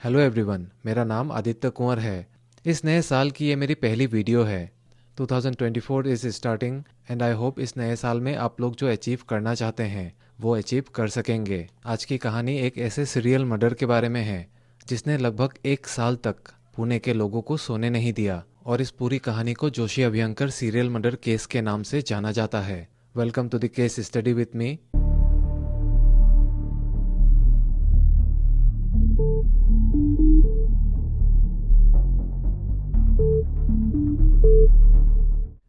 Hello everyone, मेरा नाम आदित्य कुंवर है। इस नए साल की ये मेरी पहली वीडियो है। 2024 is starting and I hope इस नए साल में आप लोग जो अचीव करना चाहते हैं वो अचीव कर सकेंगे। आज की कहानी एक ऐसे सीरियल मर्डर के बारे में है जिसने लगभग 1 साल तक पुणे के लोगों को सोने नहीं दिया, और इस पूरी कहानी को Joshi Abhyankar serial murder case के नाम से जाना जाता है। Welcome to the case study with me.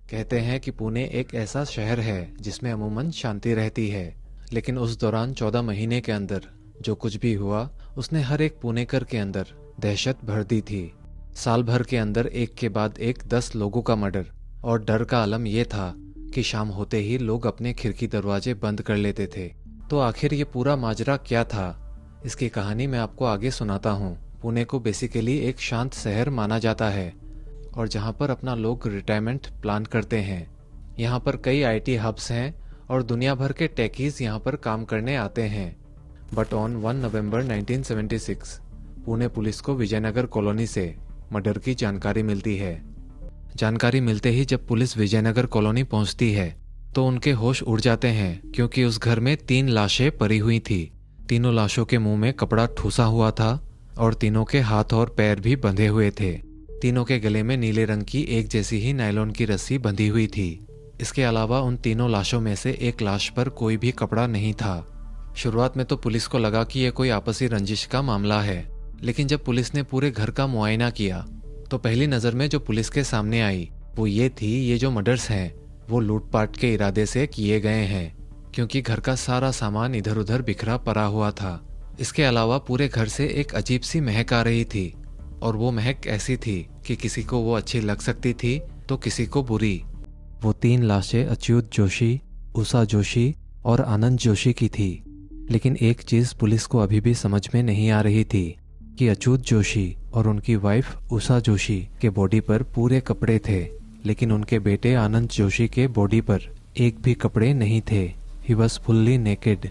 कहते हैं कि पुणे एक ऐसा शहर है जिसमें अमूमन शांति रहती है, लेकिन उस दौरान 14 महीने के अंदर जो कुछ भी हुआ उसने हर एक पुणेकर के अंदर दहशत भर दी थी। साल भर के अंदर एक के बाद एक 10 लोगों का मर्डर, और डर का आलम यह था कि शाम होते ही लोग अपने खिड़की दरवाजे बंद कर लेते थे। तो आखिर ये पूरा माजरा क्या था, इसकी कहानी मैं आपको आगे सुनाता हूँ। पुणे को बेसिकली एक शांत शहर माना जाता है और जहाँ पर अपना लोग रिटायरमेंट प्लान करते हैं। यहाँ पर कई आईटी हब्स हैं और दुनिया भर के टेकीज यहाँ पर काम करने आते हैं। But on 1 November 1976 Pune police को विजयनगर कॉलोनी से मर्डर की जानकारी मिलती है। जानकारी मिलते ही जब पुलिस विजयनगर कॉलोनी पहुंचती है तो उनके होश उड़ जाते हैं, क्योंकि उस घर में 3 लाशें पड़ी हुई थी। तीनों लाशों के मुंह में कपड़ा ठूसा हुआ था और तीनों के हाथ और पैर भी बंधे हुए थे। तीनों के गले में नीले रंग की एक जैसी ही नायलॉन की रस्सी बंधी हुई थी। इसके अलावा उन तीनों लाशों में से एक लाश पर कोई भी कपड़ा नहीं था। शुरुआत में तो पुलिस को लगा कि यह कोई आपसी रंजिश का मामला है, लेकिन जब पुलिस ने पूरे घर का मुआयना किया तो पहली नज़र में जो पुलिस के सामने आई वो ये थी, ये जो मर्डर्स हैं वो लूटपाट के इरादे से किए गए हैं, क्योंकि घर का सारा सामान इधर उधर बिखरा पड़ा हुआ था। इसके अलावा पूरे घर से एक अजीब सी महक आ रही थी, और वो महक ऐसी थी कि किसी को वो अच्छी लग सकती थी तो किसी को बुरी। वो 3 लाशें अच्युत जोशी, उषा जोशी और आनंद जोशी की थी। लेकिन एक चीज़ पुलिस को अभी भी समझ में नहीं आ रही थी कि अच्युत जोशी और उनकी वाइफ उषा जोशी के बॉडी पर पूरे कपड़े थे, लेकिन उनके बेटे आनंद जोशी के बॉडी पर एक भी कपड़े नहीं थे। He was fully naked.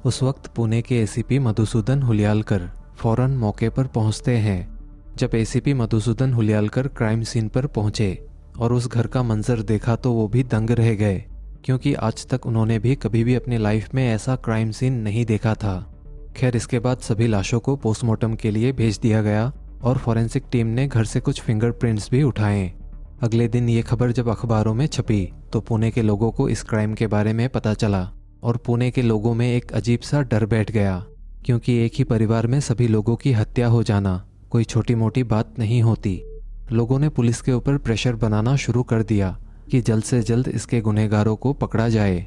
उस वक्त पुणे के एसीपी मधुसूदन हुलियालकर फौरन मौके पर पहुंचते हैं। जब एसीपी मधुसूदन हुलियालकर क्राइम सीन पर पहुंचे और उस घर का मंजर देखा तो वो भी दंग रह गए, क्योंकि आज तक उन्होंने भी कभी भी अपनी लाइफ में ऐसा क्राइम सीन नहीं देखा था। खैर, इसके बाद सभी लाशों को पोस्टमार्टम के लिए भेज दिया गया और फॉरेंसिक टीम ने घर से कुछ फिंगरप्रिंट्स भी उठाए। अगले दिन ये खबर जब अखबारों में छपी तो पुणे के लोगों को इस क्राइम के बारे में पता चला, और पुणे के लोगों में एक अजीब सा डर बैठ गया, क्योंकि एक ही परिवार में सभी लोगों की हत्या हो जाना कोई छोटी मोटी बात नहीं होती। लोगों ने पुलिस के ऊपर प्रेशर बनाना शुरू कर दिया कि जल्द से जल्द इसके गुनहगारों को पकड़ा जाए।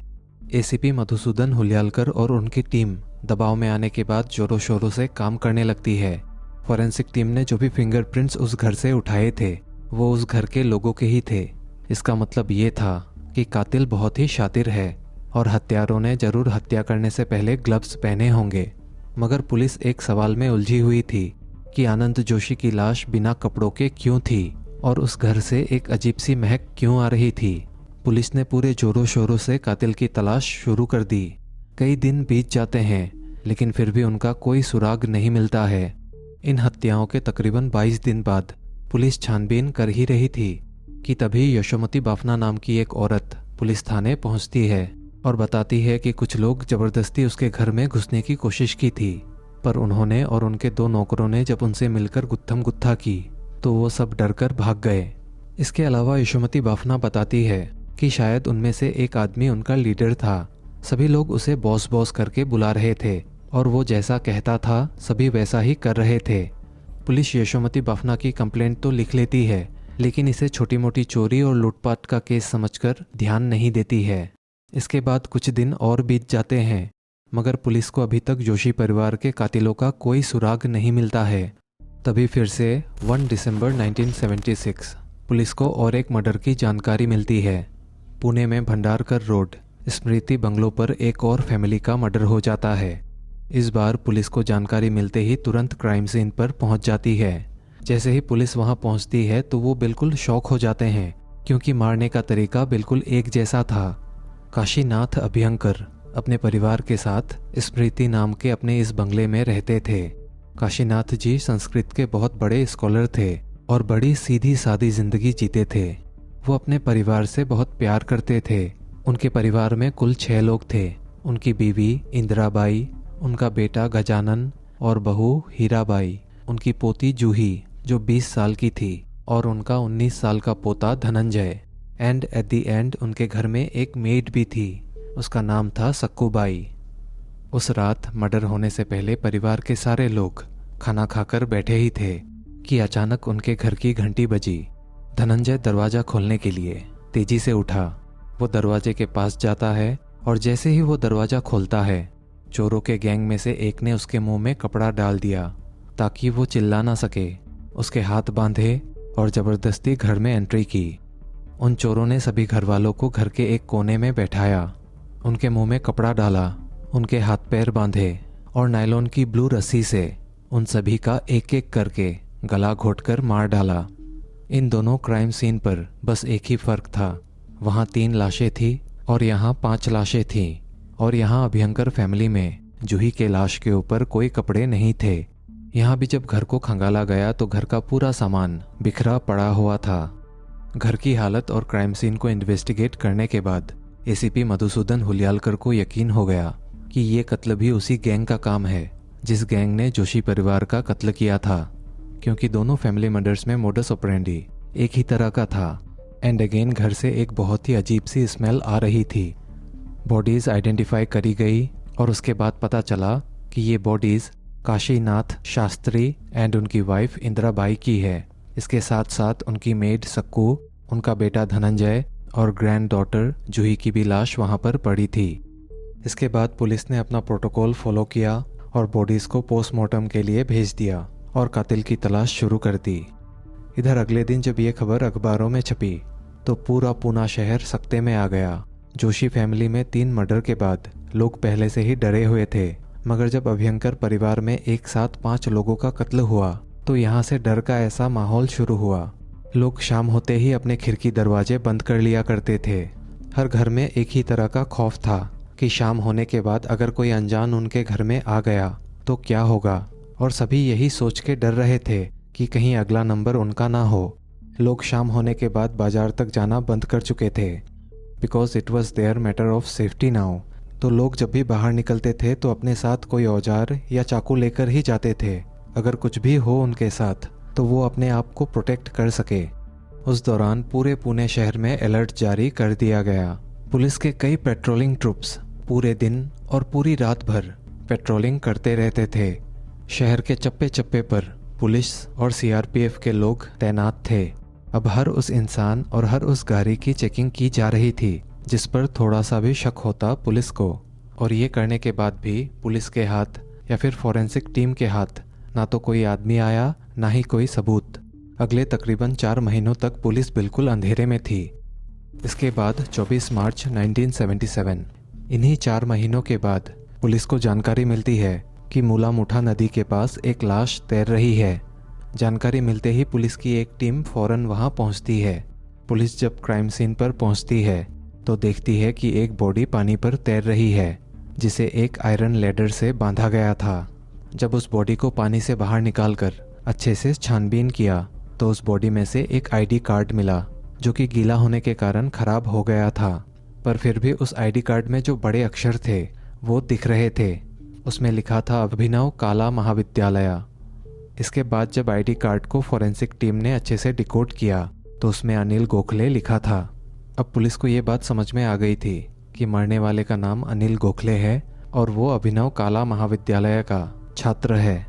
एसीपी मधुसूदन हुलियालकर और उनकी टीम दबाव में आने के बाद जोरों शोरों से काम करने लगती है। फॉरेंसिक टीम ने जो भी फिंगरप्रिंट्स उस घर से उठाए थे वो उस घर के लोगों के ही थे। इसका मतलब ये था कि कातिल बहुत ही शातिर है और हत्यारों ने जरूर हत्या करने से पहले ग्लव्स पहने होंगे। मगर पुलिस एक सवाल में उलझी हुई थी कि आनंद जोशी की लाश बिना कपड़ों के क्यों थी और उस घर से एक अजीब सी महक क्यों आ रही थी। पुलिस ने पूरे जोरों शोरों से कातिल की तलाश शुरू कर दी। कई दिन बीत जाते हैं, लेकिन फिर भी उनका कोई सुराग नहीं मिलता है। इन हत्याओं के तकरीबन 22 दिन बाद पुलिस छानबीन कर ही रही थी कि तभी यशोमती बाफना नाम की एक औरत पुलिस थाने पहुंचती है और बताती है कि कुछ लोग जबरदस्ती उसके घर में घुसने की कोशिश की थी, पर उन्होंने और उनके 2 नौकरों ने जब उनसे मिलकर गुत्थम गुत्था की तो वो सब डरकर भाग गए। इसके अलावा यशोमती बाफना बताती है कि शायद उनमें से एक आदमी उनका लीडर था। सभी लोग उसे बॉस बॉस करके बुला रहे थे और वो जैसा कहता था सभी वैसा ही कर रहे थे। पुलिस यशोमती बाफना की कंप्लेंट तो लिख लेती है, लेकिन इसे छोटी मोटी चोरी और लूटपाट का केस समझकर ध्यान नहीं देती है। इसके बाद कुछ दिन और बीत जाते हैं, मगर पुलिस को अभी तक जोशी परिवार के कातिलों का कोई सुराग नहीं मिलता है। तभी फिर से 1 दिसंबर 1976 पुलिस को और एक मर्डर की जानकारी मिलती है। पुणे में भंडारकर रोड स्मृति बंगलो पर एक और फैमिली का मर्डर हो जाता है। इस बार पुलिस को जानकारी मिलते ही तुरंत क्राइम सीन पर पहुंच जाती है। जैसे ही पुलिस वहां पहुंचती है तो वो बिल्कुल शॉक हो जाते हैं, क्योंकि मारने का तरीका बिल्कुल एक जैसा था। काशीनाथ अभ्यंकर अपने परिवार के साथ स्मृति नाम के अपने इस बंगले में रहते थे। काशीनाथ जी संस्कृत के बहुत बड़े स्कॉलर थे और बड़ी सीधी सादी जिंदगी जीते थे। वो अपने परिवार से बहुत प्यार करते थे। उनके परिवार में कुल 6 लोग थे। उनकी बीवी इंदिराबाई, उनका बेटा गजानन और बहू हीराबाई, उनकी पोती जूही जो 20 साल की थी और उनका 19 साल का पोता Dhananjay. And at the end उनके घर में एक मेड भी थी, उसका नाम था सक्कूबाई। उस रात मर्डर होने से पहले परिवार के सारे लोग खाना खाकर बैठे ही थे कि अचानक उनके घर की घंटी बजी। धनंजय दरवाज़ा खोलने के लिए तेजी से उठा। वो दरवाजे के पास जाता है और जैसे ही वो दरवाज़ा खोलता है, चोरों के गैंग में से एक ने उसके मुंह में कपड़ा डाल दिया ताकि वो चिल्ला ना सके। उसके हाथ बांधे और ज़बरदस्ती घर में एंट्री की। उन चोरों ने सभी घर वालों को घर के एक कोने में बैठाया, उनके मुंह में कपड़ा डाला, उनके हाथ पैर बांधे और नायलॉन की ब्लू रस्सी से उन सभी का एक एक करके गला घोंटकर मार डाला। इन दोनों क्राइम सीन पर बस एक ही फ़र्क था, वहाँ 3 लाशें थी और यहाँ 5 लाशें थीं। और यहाँ अभयंकर फैमिली में जूही के लाश के ऊपर कोई कपड़े नहीं थे। यहाँ भी जब घर को खंगाला गया तो घर का पूरा सामान बिखरा पड़ा हुआ था। घर की हालत और क्राइम सीन को इन्वेस्टिगेट करने के बाद एसीपी मधुसूदन हुलियालकर को यकीन हो गया कि ये कत्ल भी उसी गैंग का काम है जिस गैंग ने जोशी परिवार का कत्ल किया था, क्योंकि दोनों फैमिली मर्डर्स में मोडस ऑपरेंडी एक ही तरह का था। एंड अगेन घर से एक बहुत ही अजीब सी स्मेल आ रही थी। बॉडीज़ आइडेंटिफाई करी गई और उसके बाद पता चला कि ये बॉडीज़ काशीनाथ शास्त्री एंड उनकी वाइफ इंदिराबाई की है। इसके साथ साथ उनकी मेड सक्कू, उनका बेटा धनंजय और ग्रैंड डॉटर जूही की भी लाश वहाँ पर पड़ी थी। इसके बाद पुलिस ने अपना प्रोटोकॉल फॉलो किया और बॉडीज़ को पोस्टमार्टम के लिए भेज दिया और कातिल की तलाश शुरू कर दी। इधर अगले दिन जब ये खबर अखबारों में छपी तो पूरा पूना शहर सख्ते में आ गया। जोशी फैमिली में 3 मर्डर के बाद लोग पहले से ही डरे हुए थे, मगर जब अभयंकर परिवार में एक साथ 5 लोगों का कत्ल हुआ तो यहाँ से डर का ऐसा माहौल शुरू हुआ। लोग शाम होते ही अपने खिड़की दरवाजे बंद कर लिया करते थे। हर घर में एक ही तरह का खौफ था कि शाम होने के बाद अगर कोई अनजान उनके घर में आ गया तो क्या होगा, और सभी यही सोच के डर रहे थे कि कहीं अगला नंबर उनका ना हो। लोग शाम होने के बाद बाजार तक जाना बंद कर चुके थे, because it was their matter of safety now. तो लोग जब भी बाहर निकलते थे तो अपने साथ कोई औजार या चाकू लेकर ही जाते थे, अगर कुछ भी हो उनके साथ तो वो अपने आप को प्रोटेक्ट कर सके। उस दौरान पूरे पुणे शहर में अलर्ट जारी कर दिया गया। पुलिस के कई पेट्रोलिंग ट्रुप्स पूरे दिन और पूरी रात भर पेट्रोलिंग करते रहते थे। शहर के चप्पे चप्पे पर पुलिस और सीआरपीएफ के लोग तैनात थे। अब हर उस इंसान और हर उस गाड़ी की चेकिंग की जा रही थी जिस पर थोड़ा सा भी शक होता पुलिस को। और ये करने के बाद भी पुलिस के हाथ या फिर फॉरेंसिक टीम के हाथ ना तो कोई आदमी आया ना ही कोई सबूत। अगले तकरीबन 4 महीनों तक पुलिस बिल्कुल अंधेरे में थी। इसके बाद 24 मार्च 1977, इन्हीं 4 महीनों के बाद पुलिस को जानकारी मिलती है कि मूला मुठा नदी के पास एक लाश तैर रही है। जानकारी मिलते ही पुलिस की एक टीम फौरन वहां पहुंचती है। पुलिस जब क्राइम सीन पर पहुंचती है तो देखती है कि एक बॉडी पानी पर तैर रही है जिसे एक आयरन लेडर से बांधा गया था। जब उस बॉडी को पानी से बाहर निकालकर अच्छे से छानबीन किया तो उस बॉडी में से एक आईडी कार्ड मिला जो कि गीला होने के कारण खराब हो गया था, पर फिर भी उस आईडी कार्ड में जो बड़े अक्षर थे वो दिख रहे थे। उसमें लिखा था अभिनव काला महाविद्यालय। इसके बाद जब आईडी कार्ड को फॉरेंसिक टीम ने अच्छे से डिकोड किया तो उसमें अनिल गोखले लिखा था। अब पुलिस को ये बात समझ में आ गई थी कि मरने वाले का नाम अनिल गोखले है और वो अभिनव काला महाविद्यालय का छात्र है।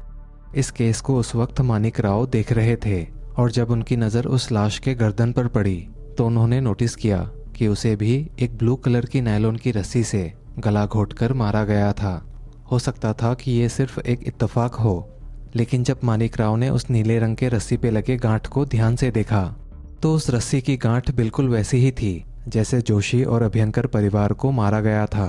इस केस को उस वक्त मानिक राव देख रहे थे और जब उनकी नज़र उस लाश के गर्दन पर पड़ी तो उन्होंने नोटिस किया कि उसे भी एक ब्लू कलर की नायलॉन की रस्सी से गला घोंटकर मारा गया था। हो सकता था कि ये सिर्फ एक इत्तेफाक हो, लेकिन जब मानिक राव ने उस नीले रंग के रस्सी पे लगे गांठ को ध्यान से देखा तो उस रस्सी की गांठ बिल्कुल वैसी ही थी जैसे जोशी और अभयंकर परिवार को मारा गया था।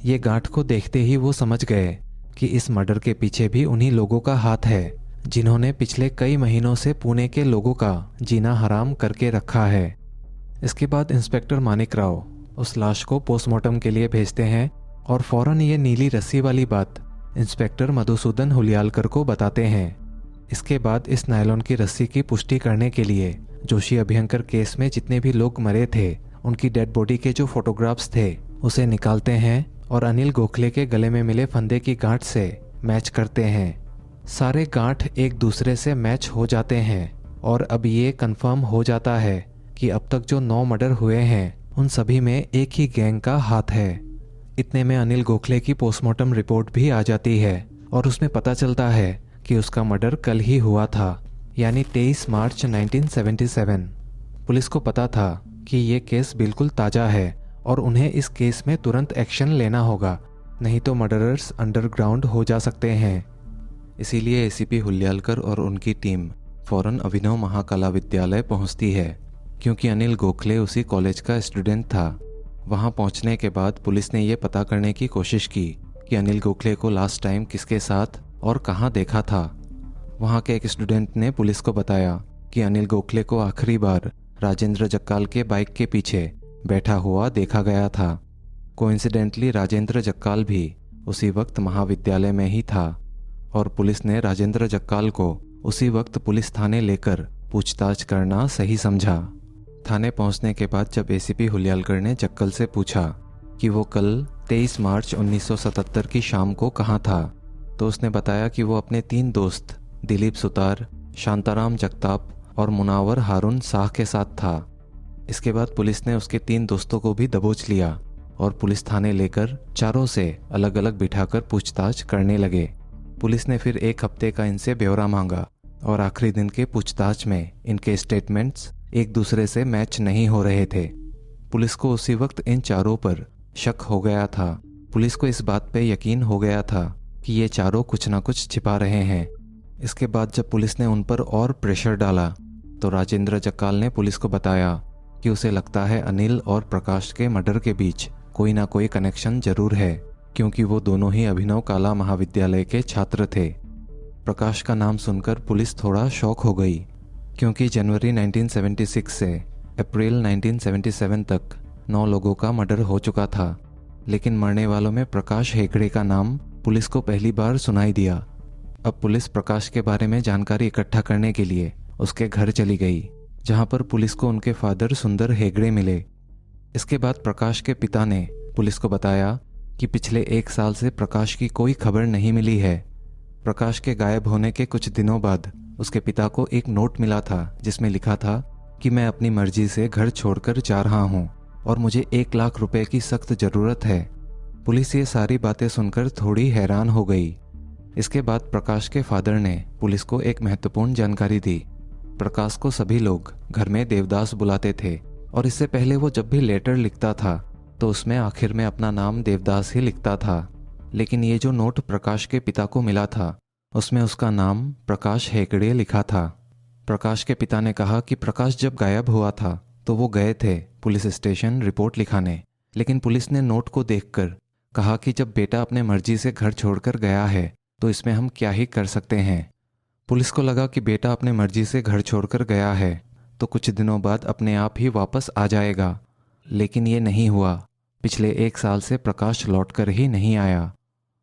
ये गांठ को देखते ही वो समझ गए कि इस मर्डर के पीछे भी उन्हीं लोगों का हाथ है जिन्होंने पिछले कई महीनों से पुणे के लोगों का जीना हराम करके रखा है। इसके बाद इंस्पेक्टर मानिक राव उस लाश को पोस्टमार्टम के लिए भेजते हैं और फौरन ये नीली रस्सी वाली बात इंस्पेक्टर मधुसूदन हुलियालकर को बताते हैं। इसके बाद इस नायलॉन की रस्सी की पुष्टि करने के लिए जोशी अभ्यंकर केस में जितने भी लोग मरे थे उनकी डेड बॉडी के जो फोटोग्राफ्स थे उसे निकालते हैं और अनिल गोखले के गले में मिले फंदे की गांठ से मैच करते हैं। सारे गांठ एक दूसरे से मैच हो जाते हैं और अब ये कंफर्म हो जाता है कि अब तक जो 9 मर्डर हुए हैं उन सभी में एक ही गैंग का हाथ है। इतने में अनिल गोखले की पोस्टमार्टम रिपोर्ट भी आ जाती है और उसमें पता चलता है कि उसका मर्डर कल ही हुआ था, यानी 23 मार्च 1977। पुलिस को पता था कि ये केस बिल्कुल ताज़ा है और उन्हें इस केस में तुरंत एक्शन लेना होगा, नहीं तो मर्डरर्स अंडरग्राउंड हो जा सकते हैं। इसीलिए एसीपी हुलियालकर और उनकी टीम फौरन अभिनव महाकला विद्यालय पहुंचती है, क्योंकि अनिल गोखले उसी कॉलेज का स्टूडेंट था। वहां पहुंचने के बाद पुलिस ने यह पता करने की कोशिश की कि अनिल गोखले को लास्ट टाइम किसके साथ और कहां देखा था। वहां के एक स्टूडेंट ने पुलिस को बताया कि अनिल गोखले को आखिरी बार राजेंद्र जक्काल के बाइक के पीछे बैठा हुआ देखा गया था। कोइंसिडेंटली राजेंद्र जक्काल भी उसी वक्त महाविद्यालय में ही था और पुलिस ने राजेंद्र जक्काल को उसी वक्त पुलिस थाने लेकर पूछताछ करना सही समझा। थाने पहुंचने के बाद जब एसीपी हुलियालकर ने जक्कल से पूछा कि वो कल 23 मार्च 1977 की शाम को कहाँ था, तो उसने बताया कि वो अपने 3 दोस्त दिलीप सुतार, शांताराम जगताप और मुनावर हारून शाह के साथ था। इसके बाद पुलिस ने उसके 3 दोस्तों को भी दबोच लिया और पुलिस थाने लेकर चारों से अलग अलग बिठाकर पूछताछ करने लगे। पुलिस ने फिर 1 हफ्ते का इनसे ब्यौरा मांगा और आखिरी दिन के पूछताछ में इनके स्टेटमेंट्स एक दूसरे से मैच नहीं हो रहे थे। पुलिस को उसी वक्त इन चारों पर शक हो गया था। पुलिस को इस बात पे यकीन हो गया था कि ये चारों कुछ ना कुछ छिपा रहे हैं। इसके बाद जब पुलिस ने उन पर और प्रेशर डाला तो राजेंद्र जक्काल ने पुलिस को बताया कि उसे लगता है अनिल और प्रकाश के मर्डर के बीच कोई ना कोई कनेक्शन जरूर है, क्योंकि वो दोनों ही अभिनव काला महाविद्यालय के छात्र थे। प्रकाश का नाम सुनकर पुलिस थोड़ा शॉक हो गई, क्योंकि जनवरी 1976 से अप्रैल 1977 तक 9 लोगों का मर्डर हो चुका था, लेकिन मरने वालों में प्रकाश हेगड़े का नाम पुलिस को पहली बार सुनाई दिया। अब पुलिस प्रकाश के बारे में जानकारी इकट्ठा करने के लिए उसके घर चली गई, जहां पर पुलिस को उनके फादर सुंदर हेगड़े मिले। इसके बाद प्रकाश के पिता ने पुलिस को बताया कि पिछले 1 साल से प्रकाश की कोई खबर नहीं मिली है। प्रकाश के गायब होने के कुछ दिनों बाद उसके पिता को एक नोट मिला था जिसमें लिखा था कि मैं अपनी मर्जी से घर छोड़कर जा रहा हूं और मुझे 1 लाख रुपए की सख्त ज़रूरत है। पुलिस ये सारी बातें सुनकर थोड़ी हैरान हो गई। इसके बाद प्रकाश के फादर ने पुलिस को एक महत्वपूर्ण जानकारी दी। प्रकाश को सभी लोग घर में देवदास बुलाते थे और इससे पहले वो जब भी लेटर लिखता था तो उसमें आखिर में अपना नाम देवदास ही लिखता था, लेकिन ये जो नोट प्रकाश के पिता को मिला था उसमें उसका नाम प्रकाश हेगड़े लिखा था। प्रकाश के पिता ने कहा कि प्रकाश जब गायब हुआ था तो वो गए थे पुलिस स्टेशन रिपोर्ट लिखाने, लेकिन पुलिस ने नोट को देखकर कहा कि जब बेटा अपने मर्जी से घर छोड़कर गया है तो इसमें हम क्या ही कर सकते हैं। पुलिस को लगा कि बेटा अपने मर्जी से घर छोड़कर गया है तो कुछ दिनों बाद अपने आप ही वापस आ जाएगा, लेकिन ये नहीं हुआ। पिछले 1 साल से प्रकाश लौटकर ही नहीं आया।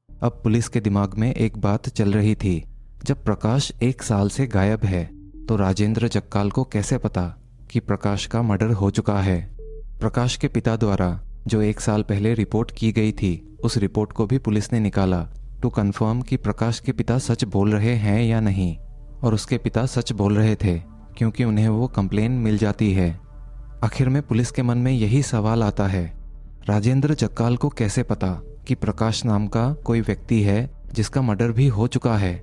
अब पुलिस के दिमाग में एक बात चल रही थी, जब प्रकाश 1 साल से गायब है तो राजेंद्र जक्काल को कैसे पता कि प्रकाश का मर्डर हो चुका है। प्रकाश के पिता द्वारा जो 1 साल पहले रिपोर्ट की गई थी उस रिपोर्ट को भी पुलिस ने निकाला टू कंफर्म कि प्रकाश के पिता सच बोल रहे हैं या नहीं, और उसके पिता सच बोल रहे थे क्योंकि उन्हें वो कंप्लेन मिल जाती है। आखिर में पुलिस के मन में यही सवाल आता है, राजेंद्र जक्काल को कैसे पता कि प्रकाश नाम का कोई व्यक्ति है जिसका मर्डर भी हो चुका है।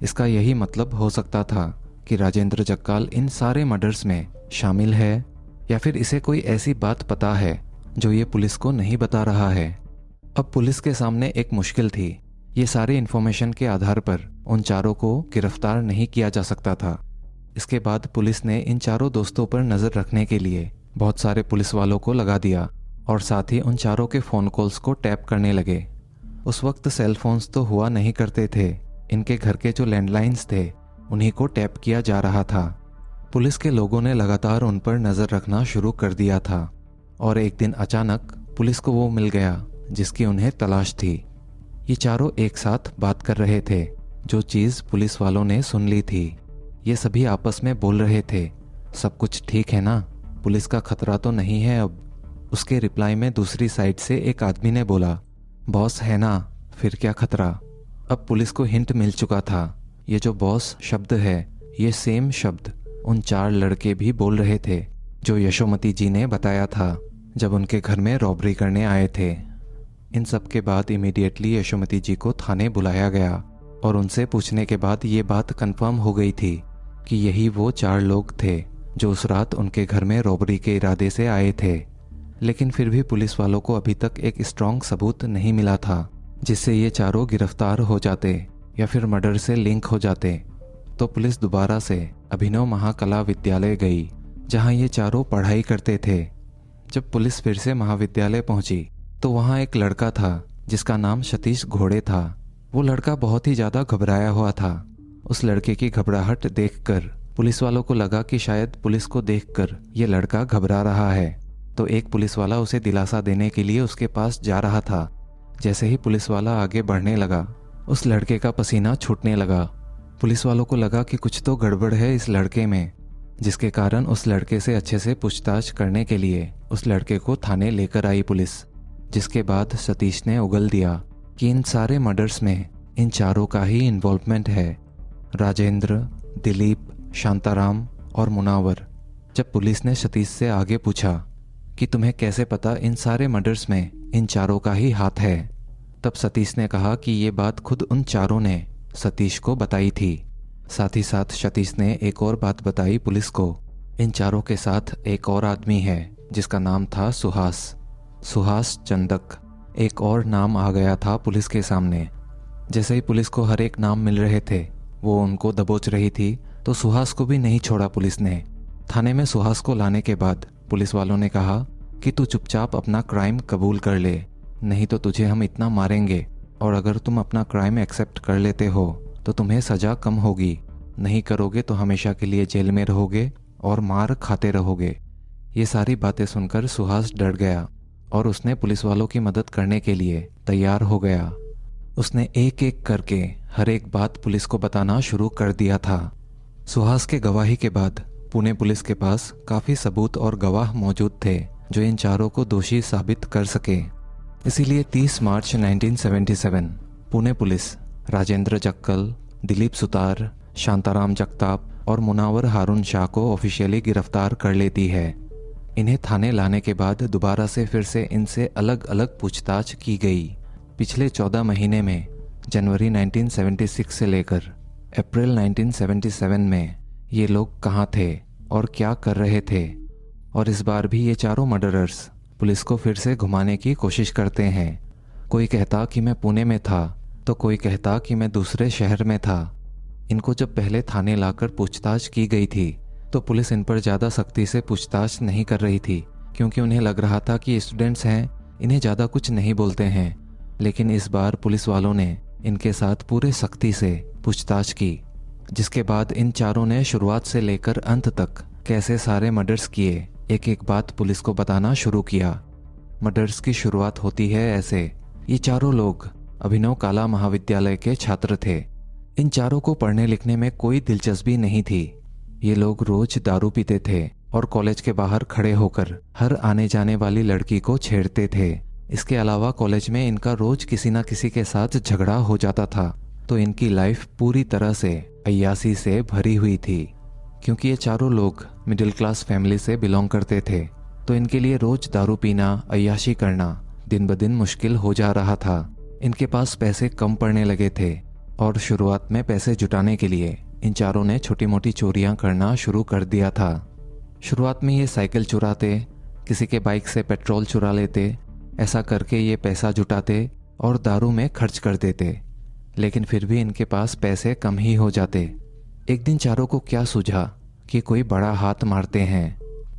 इसका यही मतलब हो सकता था कि राजेंद्र जक्काल इन सारे मर्डर्स में शामिल है, या फिर इसे कोई ऐसी बात पता है जो ये पुलिस को नहीं बता रहा है। अब पुलिस के सामने एक मुश्किल थी। ये सारे इन्फॉर्मेशन के आधार पर उन चारों को गिरफ्तार नहीं किया जा सकता था। इसके बाद पुलिस ने इन चारों दोस्तों पर नज़र रखने के लिए बहुत सारे पुलिस वालों को लगा दिया और साथ ही उन चारों के फ़ोन कॉल्स को टैप करने लगे। उस वक्त सेल फोन्स तो हुआ नहीं करते थे, इनके घर के जो लैंडलाइंस थे उन्हीं को टैप किया जा रहा था। पुलिस के लोगों ने लगातार उन पर नज़र रखना शुरू कर दिया था और एक दिन अचानक पुलिस को वो मिल गया जिसकी उन्हें तलाश थी। ये चारों एक साथ बात कर रहे थे। जो चीज़ पुलिस वालों ने सुन ली थी, ये सभी आपस में बोल रहे थे, सब कुछ ठीक है ना, पुलिस का खतरा तो नहीं है अब। उसके रिप्लाई में दूसरी साइड से एक आदमी ने बोला, बॉस है ना, फिर क्या खतरा। अब पुलिस को हिंट मिल चुका था। ये जो बॉस शब्द है, ये सेम शब्द उन 4 लड़के भी बोल रहे थे जो यशोमती जी ने बताया था जब उनके घर में रॉबरी करने आए थे। इन सब के बाद इमीडिएटली यशोमती जी को थाने बुलाया गया और उनसे पूछने के बाद ये बात कंफर्म हो गई थी कि यही वो 4 लोग थे जो उस रात उनके घर में रॉबरी के इरादे से आए थे। लेकिन फिर भी पुलिस वालों को अभी तक एक स्ट्रॉन्ग सबूत नहीं मिला था जिससे ये चारों गिरफ्तार हो जाते या फिर मर्डर से लिंक हो जाते। तो पुलिस दोबारा से अभिनव महाकला विद्यालय गई जहां ये चारों पढ़ाई करते थे। जब पुलिस फिर से महाविद्यालय पहुंची तो वहां एक लड़का था जिसका नाम सतीश घोड़े था। वो लड़का बहुत ही ज़्यादा घबराया हुआ था। उस लड़के की घबराहट देखकर पुलिस वालों को लगा कि शायद पुलिस को देखकर ये लड़का घबरा रहा है, तो एक पुलिस वाला उसे दिलासा देने के लिए उसके पास जा रहा था। जैसे ही पुलिस वाला आगे बढ़ने लगा, उस लड़के का पसीना छूटने लगा। पुलिस वालों को लगा कि कुछ तो गड़बड़ है इस लड़के में, जिसके कारण उस लड़के से अच्छे से पूछताछ करने के लिए उस लड़के को थाने लेकर आई पुलिस। जिसके बाद सतीश ने उगल दिया कि इन सारे मर्डर्स में इन चारों का ही इन्वॉल्वमेंट है, राजेंद्र, दिलीप, शांताराम और मुनावर। जब पुलिस ने सतीश से आगे पूछा कि तुम्हें कैसे पता इन सारे मर्डर्स में इन चारों का ही हाथ है, तब सतीश ने कहा कि ये बात खुद उन चारों ने सतीश को बताई थी। साथ ही साथ सतीश ने एक और बात बताई पुलिस को, इन चारों के साथ एक और आदमी है जिसका नाम था सुहास चंदक। एक और नाम आ गया था पुलिस के सामने। जैसे ही पुलिस को हर एक नाम मिल रहे थे, वो उनको दबोच रही थी, तो सुहास को भी नहीं छोड़ा पुलिस ने। थाने में सुहास को लाने के बाद पुलिस वालों ने कहा कि तू चुपचाप अपना क्राइम कबूल कर ले, नहीं तो तुझे हम इतना मारेंगे, और अगर तुम अपना क्राइम एक्सेप्ट कर लेते हो तो तुम्हें सज़ा कम होगी, नहीं करोगे तो हमेशा के लिए जेल में रहोगे और मार खाते रहोगे। ये सारी बातें सुनकर सुहास डर गया और उसने पुलिस वालों की मदद करने के लिए तैयार हो गया। उसने एक एक करके हर एक बात पुलिस को बताना शुरू कर दिया था। सुहास के गवाही के बाद पुणे पुलिस के पास काफ़ी सबूत और गवाह मौजूद थे जो इन चारों को दोषी साबित कर सके। इसीलिए 30 मार्च 1977 पुणे पुलिस राजेंद्र जक्कल, दिलीप सुतार, शांताराम जगताप और मुनावर हारून शाह को ऑफिशियली गिरफ्तार कर लेती है। इन्हें थाने लाने के बाद दोबारा से फिर से इनसे अलग अलग पूछताछ की गई। पिछले 14 महीने में जनवरी 1976 से लेकर अप्रैल 1977 में ये लोग कहाँ थे और क्या कर रहे थे। और इस बार भी ये चारों मर्डरर्स पुलिस को फिर से घुमाने की कोशिश करते हैं। कोई कहता कि मैं पुणे में था, तो कोई कहता कि मैं दूसरे शहर में था। इनको जब पहले थाने लाकर पूछताछ की गई थी तो पुलिस इन पर ज़्यादा सख्ती से पूछताछ नहीं कर रही थी, क्योंकि उन्हें लग रहा था कि स्टूडेंट्स हैं, इन्हें ज़्यादा कुछ नहीं बोलते हैं। लेकिन इस बार पुलिस वालों ने इनके साथ पूरे सख्ती से पूछताछ की, जिसके बाद इन चारों ने शुरुआत से लेकर अंत तक कैसे सारे मर्डर्स किए एक एक बात पुलिस को बताना शुरू किया। मर्डर्स की शुरुआत होती है ऐसे। ये चारों लोग अभिनव कला महाविद्यालय के छात्र थे। इन चारों को पढ़ने लिखने में कोई दिलचस्पी नहीं थी। ये लोग रोज दारू पीते थे और कॉलेज के बाहर खड़े होकर हर आने जाने वाली लड़की को छेड़ते थे। इसके अलावा कॉलेज में इनका रोज किसी न किसी के साथ झगड़ा हो जाता था, तो इनकी लाइफ पूरी तरह से अय्यासी से भरी हुई थी। क्योंकि ये चारों लोग मिडिल क्लास फैमिली से बिलोंग करते थे, तो इनके लिए रोज दारू पीना, अय्याशी करना दिन ब दिन मुश्किल हो जा रहा था। इनके पास पैसे कम पड़ने लगे थे और शुरुआत में पैसे जुटाने के लिए इन चारों ने छोटी मोटी चोरियां करना शुरू कर दिया था। शुरुआत में ये साइकिल चुराते, किसी के बाइक से पेट्रोल चुरा लेते। ऐसा करके ये पैसा जुटाते और दारू में खर्च कर देते, लेकिन फिर भी इनके पास पैसे कम ही हो जाते। एक दिन चारों को क्या सूझा कि कोई बड़ा हाथ मारते हैं।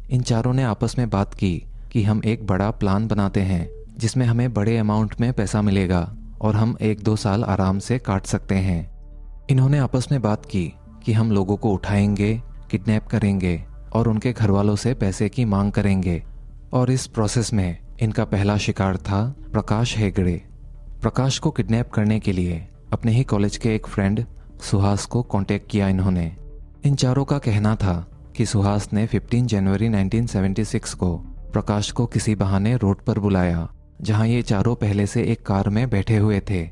इन चारों ने आपस में बात की कि हम एक बड़ा प्लान बनाते हैं जिसमें हमें बड़े अमाउंट में पैसा मिलेगा और हम 1-2 साल आराम से काट सकते हैं। इन्होंने आपस में बात की कि हम लोगों को उठाएंगे, किडनैप करेंगे और उनके घर वालों से पैसे की मांग करेंगे। और इस प्रोसेस में इनका पहला शिकार था प्रकाश हेगड़े। प्रकाश को किडनैप करने के लिए अपने ही कॉलेज के एक फ्रेंड सुहास को कांटेक्ट किया इन्होंने। इन चारों का कहना था कि सुहास ने 15 जनवरी 1976 को प्रकाश को किसी बहाने रोड पर बुलाया, जहां ये चारों पहले से एक कार में बैठे हुए थे।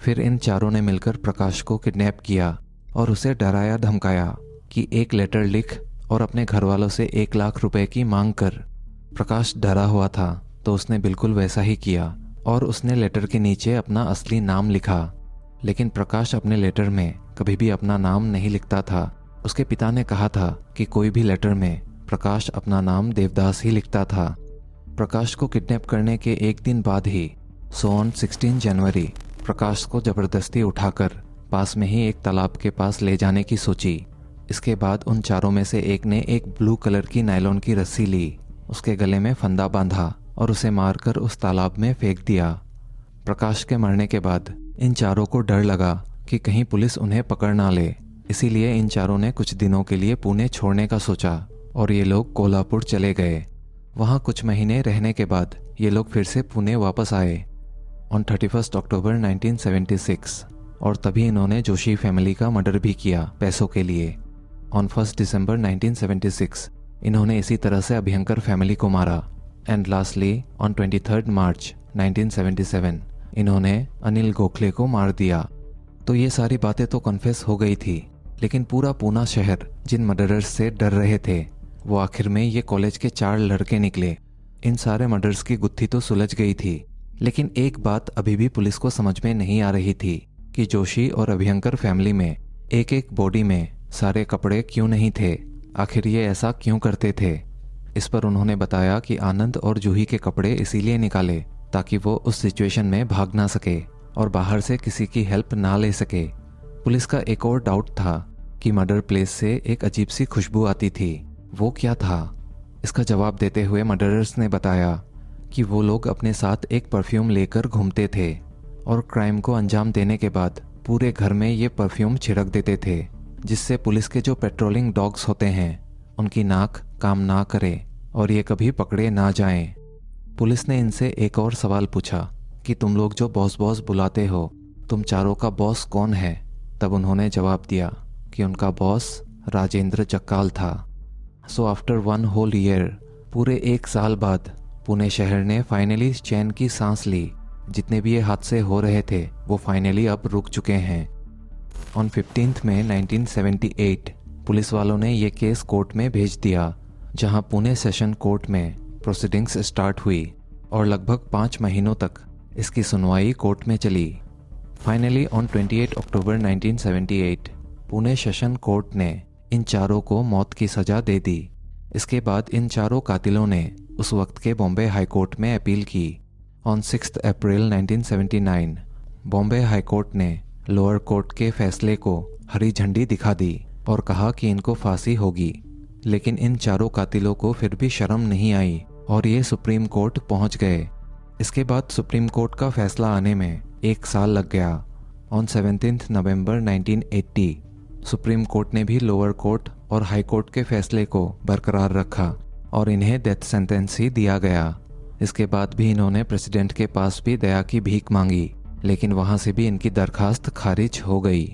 फिर इन चारों ने मिलकर प्रकाश को किडनैप किया और उसे डराया धमकाया कि एक लेटर लिख और अपने घर वालों से 1 लाख रुपए की मांग कर। प्रकाश डरा हुआ था तो उसने बिल्कुल वैसा ही किया और उसने लेटर के नीचे अपना असली नाम लिखा। लेकिन प्रकाश अपने लेटर में कभी भी अपना नाम नहीं लिखता था। उसके पिता ने कहा था कि कोई भी लेटर में प्रकाश अपना नाम देवदास ही लिखता था। प्रकाश को किडनैप करने के एक दिन बाद ही सो ऑन 16 जनवरी प्रकाश को जबरदस्ती उठाकर पास में ही एक तालाब के पास ले जाने की सोची। इसके बाद उन चारों में से एक ने एक ब्लू कलर की नायलॉन की रस्सी ली, उसके गले में फंदा बांधा और उसे मारकर उस तालाब में फेंक दिया। प्रकाश के मरने के बाद इन चारों को डर लगा कि कहीं पुलिस उन्हें पकड़ ना ले, इसीलिए इन चारों ने कुछ दिनों के लिए पुणे छोड़ने का सोचा और ये लोग कोल्हापुर चले गए। वहाँ कुछ महीने रहने के बाद ये लोग फिर से पुणे वापस आए ऑन 31 अक्टूबर 1976 और तभी इन्होंने जोशी फैमिली का मर्डर भी किया पैसों के लिए। ऑन 1 दिसंबर 1976 इन्होंने इसी तरह से अभयंकर फैमिली को मारा एंड लास्टली ऑन 23 मार्च 1977 इन्होंने अनिल गोखले को मार दिया। तो ये सारी बातें तो कन्फेस हो गई थी, लेकिन पूरा पूना शहर जिन मर्डरर्स से डर रहे थे वो आखिर में ये कॉलेज के 4 लड़के निकले। इन सारे मर्डर्स की गुत्थी तो सुलझ गई थी, लेकिन एक बात अभी भी पुलिस को समझ में नहीं आ रही थी कि जोशी और अभयंकर फैमिली में एक एक बॉडी में सारे कपड़े क्यों नहीं थे। आखिर ये ऐसा क्यों करते थे। इस पर उन्होंने बताया कि आनंद और जूही के कपड़े इसीलिए निकाले ताकि वो उस सिचुएशन में भाग ना सके और बाहर से किसी की हेल्प ना ले सके। पुलिस का एक और डाउट था कि मर्डर प्लेस से एक अजीब सी खुशबू आती थी, वो क्या था। इसका जवाब देते हुए मर्डरर्स ने बताया कि वो लोग अपने साथ एक परफ्यूम लेकर घूमते थे और क्राइम को अंजाम देने के बाद पूरे घर में ये परफ्यूम छिड़क देते थे, जिससे पुलिस के जो पेट्रोलिंग डॉग्स होते हैं उनकी नाक काम ना करे और ये कभी पकड़े ना जाएं। पुलिस ने इनसे एक और सवाल पूछा कि तुम लोग जो बॉस बॉस बुलाते हो, तुम चारों का बॉस कौन है। तब उन्होंने जवाब दिया कि उनका बॉस राजेंद्र जक्काल था। सो आफ्टर 1 होल ईयर, पूरे 1 साल बाद पुणे शहर ने फाइनली चैन की सांस ली। जितने भी ये हादसे हो रहे थे वो फाइनली अब रुक चुके हैं। ऑन 15 मई 1978 पुलिस वालों ने ये केस कोर्ट में भेज दिया, जहां पुणे सेशन कोर्ट में प्रोसीडिंग्स स्टार्ट हुई और लगभग 5 महीनों तक इसकी सुनवाई कोर्ट में चली। Finally on 28 October 1978 Pune session court ने इन चारों को मौत की सजा दे दी। इसके बाद इन चारों कातिलों ने उस वक्त के बॉम्बे हाई कोर्ट में अपील की। On 6 April 1979 Bombay high court ने लोअर कोर्ट के फैसले को हरी झंडी दिखा दी और कहा कि इनको फांसी होगी। लेकिन इन चारों कातिलों को फिर भी शर्म नहीं आई और ये सुप्रीम कोर्ट पहुंच गए। इसके बाद सुप्रीम कोर्ट का फैसला आने में 1 साल लग गया। ऑन 17 नवंबर 1980 सुप्रीम कोर्ट ने भी लोअर कोर्ट और हाई कोर्ट के फैसले को बरकरार रखा और इन्हें डेथ सेंटेंस ही दिया गया। इसके बाद भी इन्होंने प्रेसिडेंट के पास भी दया की भीख मांगी, लेकिन वहां से भी इनकी दरखास्त खारिज हो गई।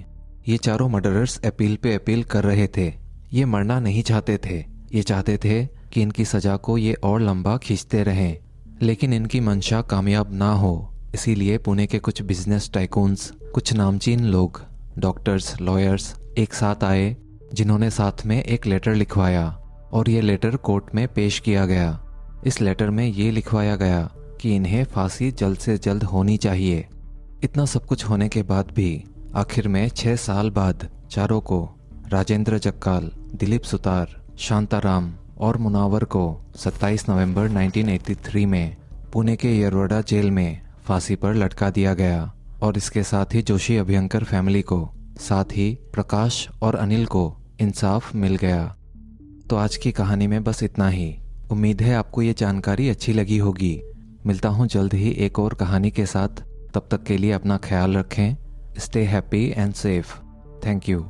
ये चारों मर्डरर्स अपील पे अपील कर रहे थे। ये मरना नहीं चाहते थे, ये चाहते थे कि इनकी सजा को ये और लंबा खींचते रहें, लेकिन इनकी मंशा कामयाब ना हो। इसीलिए पुणे के कुछ बिजनेस टाइकून्स, कुछ नामचीन लोग, डॉक्टर्स, लॉयर्स एक साथ आए, जिन्होंने साथ में एक लेटर लिखवाया और ये लेटर कोर्ट में पेश किया गया। इस लेटर में ये लिखवाया गया कि इन्हें फांसी जल्द से जल्द होनी चाहिए। इतना सब कुछ होने के बाद भी आखिर में 6 साल बाद चारों को, राजेंद्र जक्काल, दिलीप सुतार, शांताराम और मुनावर को 27 नवंबर 1983 में पुणे के येरवडा जेल में फांसी पर लटका दिया गया और इसके साथ ही जोशी अभयंकर फैमिली को, साथ ही प्रकाश और अनिल को इंसाफ मिल गया। तो आज की कहानी में बस इतना ही। उम्मीद है आपको ये जानकारी अच्छी लगी होगी। मिलता हूँ जल्द ही एक और कहानी के साथ। तब तक के लिए अपना ख्याल रखें। Stay happy and safe. Thank you.